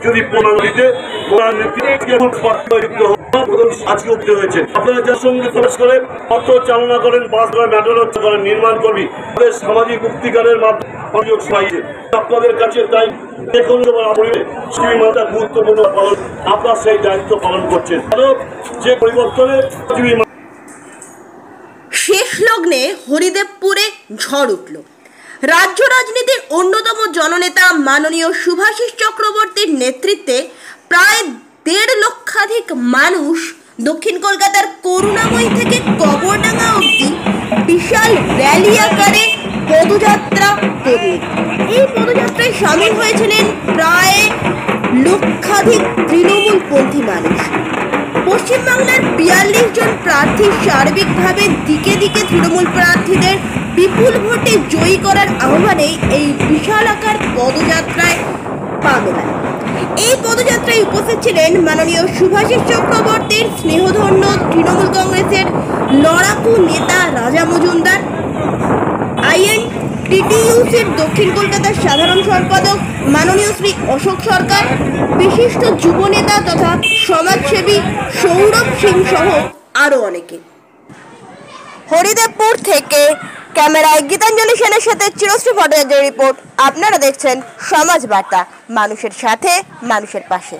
যদি প্রণালীতে আজকে উঠতে হয়েছে। আপনারা যার সঙ্গে প্রবেশ করে অর্থ চালনা করেন, বাস করেন, মেট্রো করেন, নির্মাণ কর্মী, তাদের সামাজিক মুক্তিকারের মাধ্যমে আপনাদের কাছে তাই গুরুত্বপূর্ণ পালন, আপনার সেই দায়িত্ব পালন করছেন। যে পরিবর্তনে শেষ লগ্নে হরিদেবপুরে ঝড় উঠল। রাজ্য রাজনীতির অন্যতম জননেতা মাননীয় শুভাশিস চক্রবর্তীর নেতৃত্বে প্রায় 1.5 লক্ষাধিক মানুষ দক্ষিণ কলকাতার করুণাময়ী থেকে কবরডাঙ্গা অবধি বিশাল র্যালি আকারে পদযাত্রা করলেন। এই পদযাত্রায় সামিল হয়েছিলেন প্রায় লক্ষাধিক তৃণমূলপন্থী মানুষ। পশ্চিমবাংলার 42 জন প্রার্থী সার্বিকভাবে দিকে দিকে তৃণমূল প্রার্থীদের বিপুল ভোটে জয়ী করার আহ্বানে এই বিশাল আকার পদযাত্রায় পা মেলান। এই পদযাত্রায় উপস্থিত ছিলেন মাননীয় শুভাশিস চক্রবর্তীর স্নেহধন্য তৃণমূল কংগ্রেসের লড়াকু নেতা রাজা মজুমদার, INTTUCর দক্ষিণ কলকাতার সাধারণ সম্পাদক মাননীয় শ্রী অশোক সরকার, বিশিষ্ট যুব নেতা তথা সমাজসেবী সৌরভ সিং সহ আরো অনেকে। হরিদেবপুর থেকে ক্যামেরায় গীতাঞ্জলি সেনের সাথে চিরশ্রী ভট্টাচার্যের রিপোর্ট। আপনারা দেখছেন সমাজ বার্তা, মানুষের সাথে, মানুষের পাশে।